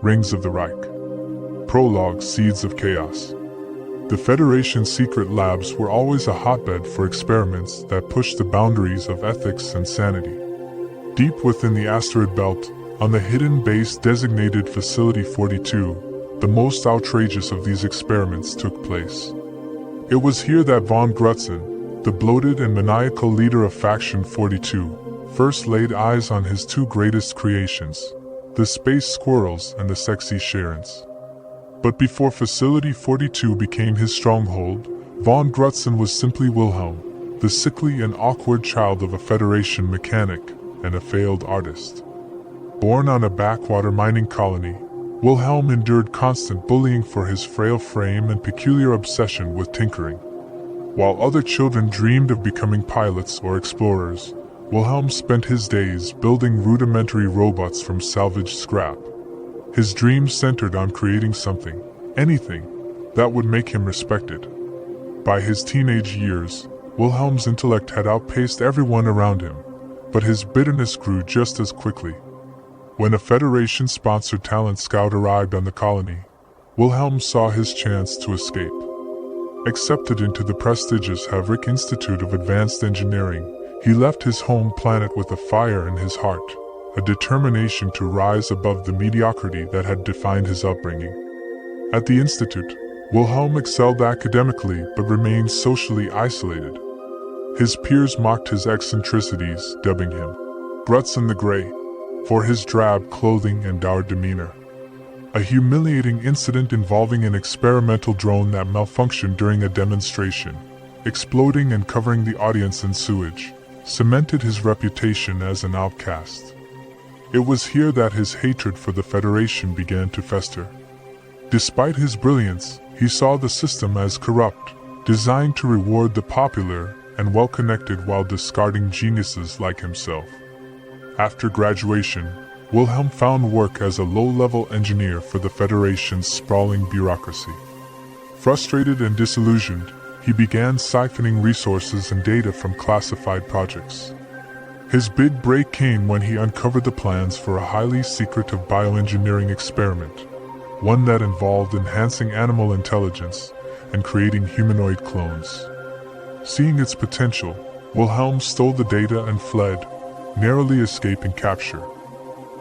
Rings of the Reich. Prologue, Seeds of Chaos. The Federation's secret labs were always a hotbed for experiments that pushed the boundaries of ethics and sanity. Deep within the asteroid belt, on the hidden base designated Facility 42, the most outrageous of these experiments took place. It was here that von Grutzen, the bloated and maniacal leader of Faction 42, first laid eyes on his two greatest creations, the space squirrels and the sexy Sharons. But before Facility 42 became his stronghold, von Grutzen was simply Wilhelm, the sickly and awkward child of a Federation mechanic and a failed artist. Born on a backwater mining colony, Wilhelm endured constant bullying for his frail frame and peculiar obsession with tinkering. While other children dreamed of becoming pilots or explorers, Wilhelm spent his days building rudimentary robots from salvaged scrap. His dreams centered on creating something, anything, that would make him respected. By his teenage years, Wilhelm's intellect had outpaced everyone around him, but his bitterness grew just as quickly. When a Federation-sponsored talent scout arrived on the colony, Wilhelm saw his chance to escape. Accepted into the prestigious Havrik Institute of Advanced Engineering, he left his home planet with a fire in his heart, a determination to rise above the mediocrity that had defined his upbringing. At the Institute, Wilhelm excelled academically but remained socially isolated. His peers mocked his eccentricities, dubbing him Grutzen the Grey, for his drab clothing and dour demeanor. A humiliating incident involving an experimental drone that malfunctioned during a demonstration, exploding and covering the audience in sewage, cemented his reputation as an outcast. It was here that his hatred for the Federation began to fester. Despite his brilliance, he saw the system as corrupt, designed to reward the popular and well-connected while discarding geniuses like himself. After graduation, Wilhelm found work as a low-level engineer for the Federation's sprawling bureaucracy. Frustrated and disillusioned, he began siphoning resources and data from classified projects. His big break came when he uncovered the plans for a highly secretive bioengineering experiment, one that involved enhancing animal intelligence and creating humanoid clones. Seeing its potential, Wilhelm stole the data and fled, narrowly escaping capture.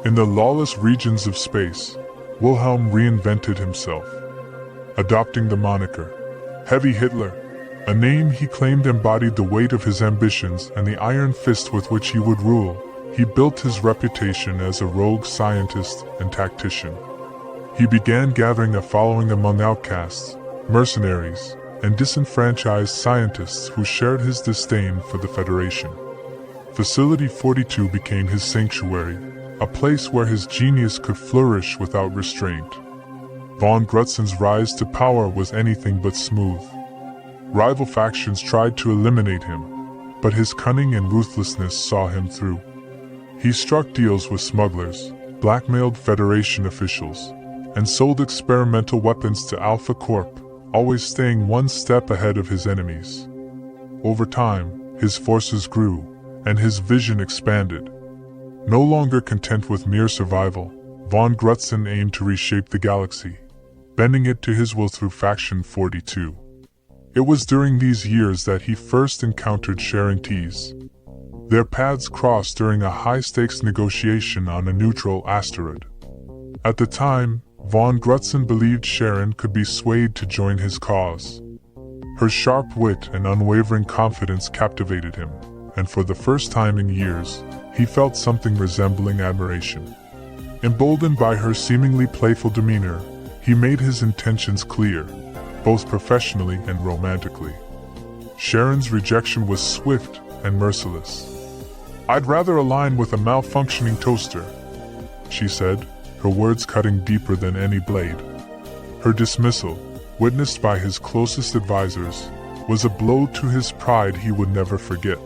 In the lawless regions of space, Wilhelm reinvented himself. Adopting the moniker Heavy Hitler, a name he claimed embodied the weight of his ambitions and the iron fist with which he would rule, he built his reputation as a rogue scientist and tactician. He began gathering a following among outcasts, mercenaries, and disenfranchised scientists who shared his disdain for the Federation. Facility 42 became his sanctuary, a place where his genius could flourish without restraint. Von Grutzen's rise to power was anything but smooth. Rival factions tried to eliminate him, but his cunning and ruthlessness saw him through. He struck deals with smugglers, blackmailed Federation officials, and sold experimental weapons to Alpha Corp, always staying one step ahead of his enemies. Over time, his forces grew, and his vision expanded. No longer content with mere survival, von Grutzen aimed to reshape the galaxy, bending it to his will through Faction 42. It was during these years that he first encountered Sharon Tees. Their paths crossed during a high-stakes negotiation on a neutral asteroid. At the time, von Grutzen believed Sharon could be swayed to join his cause. Her sharp wit and unwavering confidence captivated him, and for the first time in years, he felt something resembling admiration. Emboldened by her seemingly playful demeanor, he made his intentions clear, both professionally and romantically. Sharon's rejection was swift and merciless. "I'd rather align with a malfunctioning toaster," she said, her words cutting deeper than any blade. Her dismissal, witnessed by his closest advisors, was a blow to his pride he would never forget.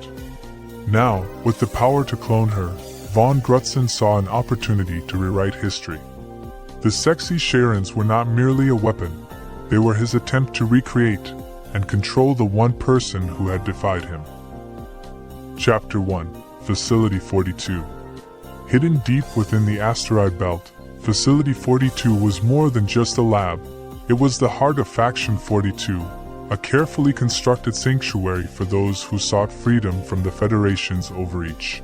Now, with the power to clone her, von Grutzen saw an opportunity to rewrite history. The sexy Sharons were not merely a weapon, they were his attempt to recreate and control the one person who had defied him. Chapter 1, Facility 42. Hidden deep within the asteroid belt, Facility 42 was more than just a lab. It was the heart of Faction 42, a carefully constructed sanctuary for those who sought freedom from the Federation's overreach.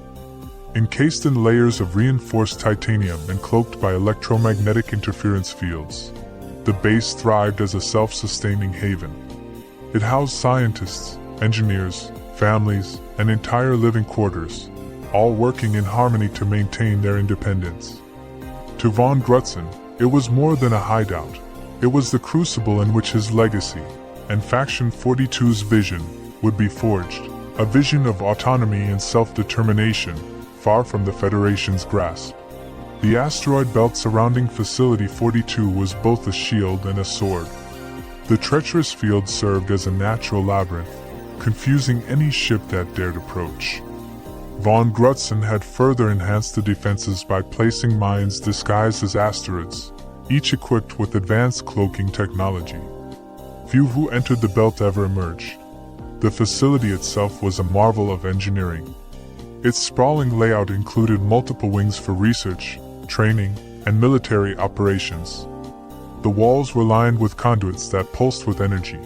Encased in layers of reinforced titanium and cloaked by electromagnetic interference fields, the base thrived as a self-sustaining haven. It housed scientists, engineers, families, and entire living quarters, all working in harmony to maintain their independence. To von Grutzen, it was more than a hideout. It was the crucible in which his legacy, and Faction 42's vision, would be forged, a vision of autonomy and self-determination, far from the Federation's grasp. The asteroid belt surrounding Facility 42 was both a shield and a sword. The treacherous field served as a natural labyrinth, confusing any ship that dared approach. Von Grutzen had further enhanced the defenses by placing mines disguised as asteroids, each equipped with advanced cloaking technology. Few who entered the belt ever emerged. The facility itself was a marvel of engineering. Its sprawling layout included multiple wings for research, training, and military operations. The walls were lined with conduits that pulsed with energy,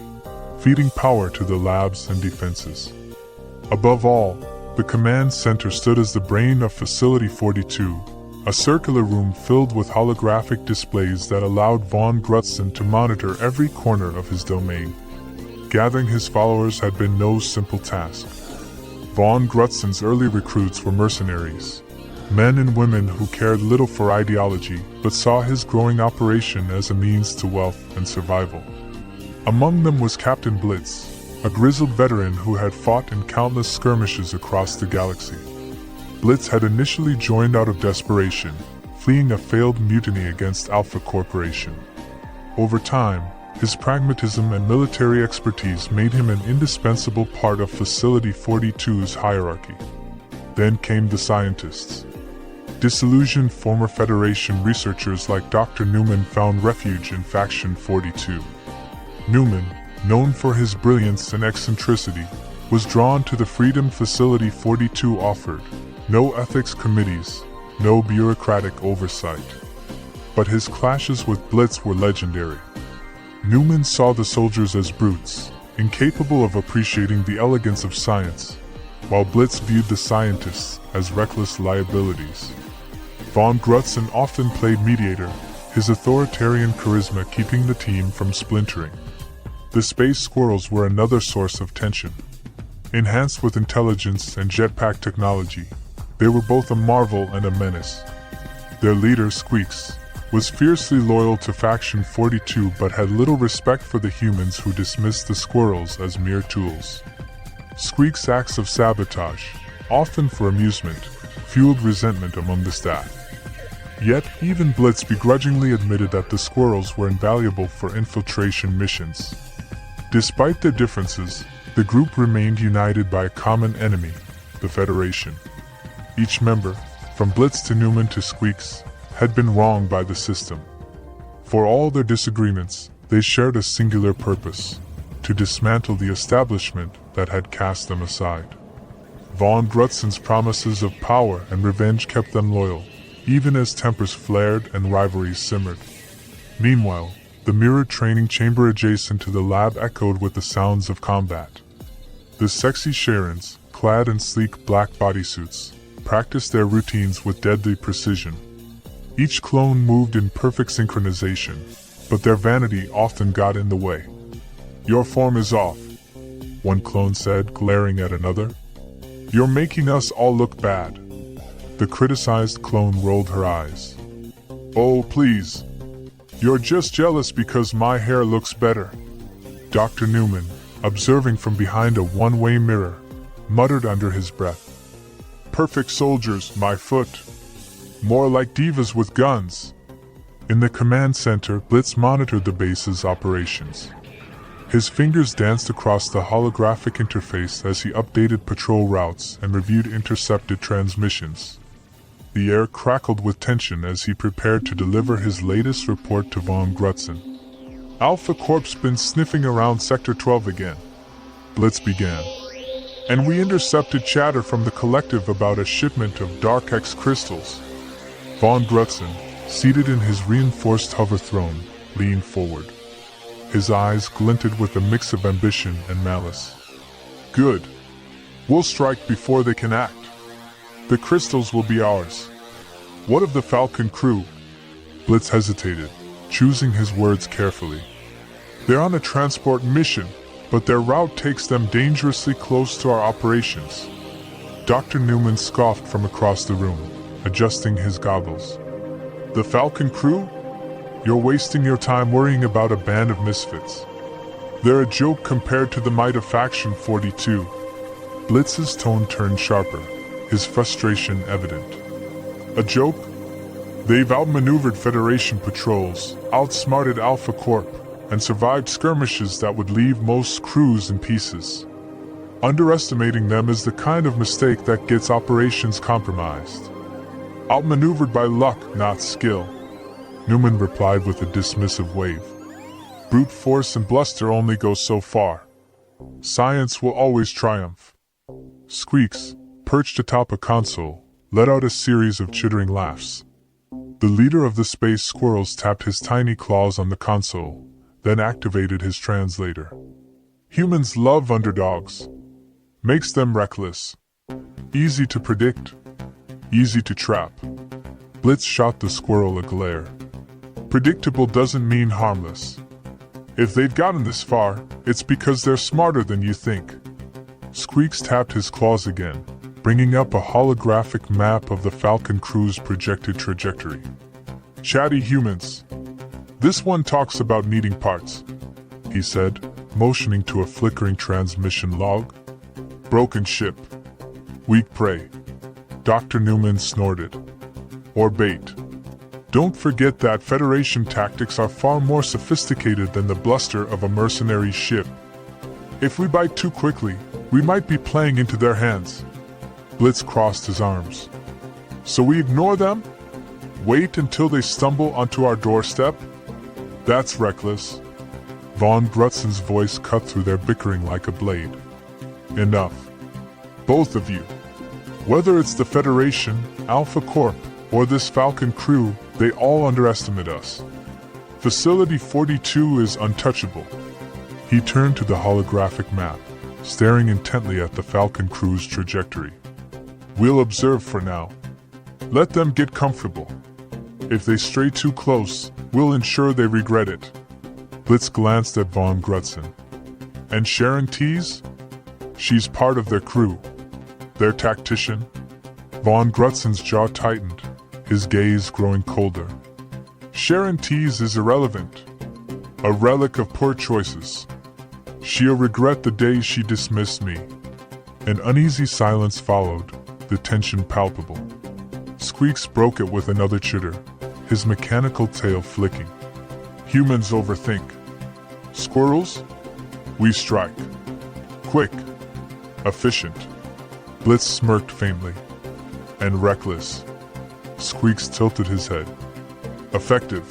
feeding power to the labs and defenses. Above all, the command center stood as the brain of Facility 42, a circular room filled with holographic displays that allowed von Grutzen to monitor every corner of his domain. Gathering his followers had been no simple task. Von Grutzen's early recruits were mercenaries, men and women who cared little for ideology but saw his growing operation as a means to wealth and survival. Among them was Captain Blitz, a grizzled veteran who had fought in countless skirmishes across the galaxy. Blitz had initially joined out of desperation, fleeing a failed mutiny against Alpha Corporation. Over time, his pragmatism and military expertise made him an indispensable part of Facility 42's hierarchy. Then came the scientists. Disillusioned former Federation researchers like Dr. Newman found refuge in Faction 42. Newman, known for his brilliance and eccentricity, was drawn to the freedom Facility 42 offered. No ethics committees, no bureaucratic oversight. But his clashes with Blitz were legendary. Newman saw the soldiers as brutes, incapable of appreciating the elegance of science, while Blitz viewed the scientists as reckless liabilities. Von Grutzen often played mediator, his authoritarian charisma keeping the team from splintering. The space squirrels were another source of tension. Enhanced with intelligence and jetpack technology, they were both a marvel and a menace. Their leader, Squeaks, was fiercely loyal to Faction 42 but had little respect for the humans who dismissed the squirrels as mere tools. Squeak's acts of sabotage, often for amusement, fueled resentment among the staff. Yet, even Blitz begrudgingly admitted that the squirrels were invaluable for infiltration missions. Despite their differences, the group remained united by a common enemy, the Federation. Each member, from Blitz to Newman to Squeaks, had been wronged by the system. For all their disagreements, they shared a singular purpose: to dismantle the establishment that had cast them aside. Von Grutzen's promises of power and revenge kept them loyal, even as tempers flared and rivalries simmered. Meanwhile, the mirrored training chamber adjacent to the lab echoed with the sounds of combat. The sexy Sharons, clad in sleek black bodysuits, practiced their routines with deadly precision. Each clone moved in perfect synchronization, but their vanity often got in the way. "Your form is off," one clone said, glaring at another. "You're making us all look bad." The criticized clone rolled her eyes. "Oh, please. You're just jealous because my hair looks better." Dr. Newman, observing from behind a one-way mirror, muttered under his breath. "Perfect soldiers, my foot. More like divas with guns." In the command center, Blitz monitored the base's operations. His fingers danced across the holographic interface as he updated patrol routes and reviewed intercepted transmissions. The air crackled with tension as he prepared to deliver his latest report to von Grutzen. "Alpha Corp's been sniffing around Sector 12 again," Blitz began. "And we intercepted chatter from the collective about a shipment of Dark X crystals." Von Grutzen, seated in his reinforced hover throne, leaned forward. His eyes glinted with a mix of ambition and malice. Good. We'll strike before they can act. The crystals will be ours. What of the Falcon crew? Blitz hesitated, choosing his words carefully. They're on a transport mission, but their route takes them dangerously close to our operations. Dr. Newman scoffed from across the room, adjusting his goggles. The Falcon crew? You're wasting your time worrying about a band of misfits. They're a joke compared to the might of Faction 42. Blitz's tone turned sharper, his frustration evident. A joke? They've outmaneuvered Federation patrols, outsmarted Alpha Corp, and survived skirmishes that would leave most crews in pieces. Underestimating them is the kind of mistake that gets operations compromised. Outmaneuvered by luck, not skill, Newman replied with a dismissive wave. Brute force and bluster only go so far. Science will always triumph. Squeaks, perched atop a console, let out a series of chittering laughs. The leader of the space squirrels tapped his tiny claws on the console, then activated his translator. Humans love underdogs. Makes them reckless. Easy to predict. Easy to trap. Blitz shot the squirrel a glare. Predictable doesn't mean harmless. If they've gotten this far, it's because they're smarter than you think. Squeaks tapped his claws again, bringing up a holographic map of the Falcon crew's projected trajectory. Chatty humans. This one talks about needing parts, he said, motioning to a flickering transmission log. Broken ship. Weak prey. Dr. Newman snorted. Or bait. Don't forget that Federation tactics are far more sophisticated than the bluster of a mercenary ship. If we bite too quickly, we might be playing into their hands. Blitz crossed his arms. So we ignore them? Wait until they stumble onto our doorstep? That's reckless. Von Grutson's voice cut through their bickering like a blade. Enough. Both of you. Whether it's the Federation, Alpha Corp, or this Falcon crew, they all underestimate us. Facility 42 is untouchable. He turned to the holographic map, staring intently at the Falcon crew's trajectory. We'll observe for now. Let them get comfortable. If they stray too close, we'll ensure they regret it. Blitz glanced at Von Grutson. And Sharon Tees? She's part of their crew. Their tactician? Von Grutson's jaw tightened, his gaze growing colder. Sharon Tees is irrelevant. A relic of poor choices. She'll regret the day she dismissed me. An uneasy silence followed, the tension palpable. Squeaks broke it with another chitter, his mechanical tail flicking. Humans overthink. Squirrels? We strike. Quick. Efficient. Blitz smirked faintly. And reckless. Squeaks tilted his head. Effective.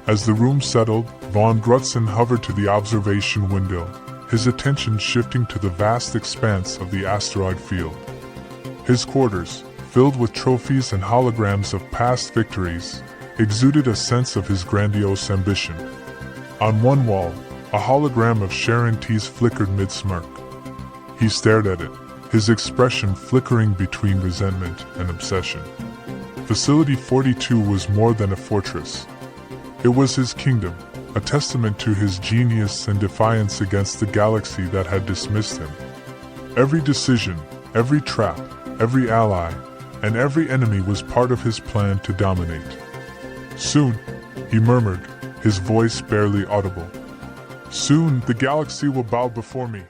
As the room settled, Von Grutson hovered to the observation window, his attention shifting to the vast expanse of the asteroid field. His quarters, filled with trophies and holograms of past victories, exuded a sense of his grandiose ambition. On one wall, a hologram of Sharon Tees flickered mid-smirk. He stared at it, his expression flickering between resentment and obsession. Facility 42 was more than a fortress. It was his kingdom, a testament to his genius and defiance against the galaxy that had dismissed him. Every decision, every trap, every ally, and every enemy was part of his plan to dominate. Soon, he murmured, his voice barely audible. Soon, the galaxy will bow before me.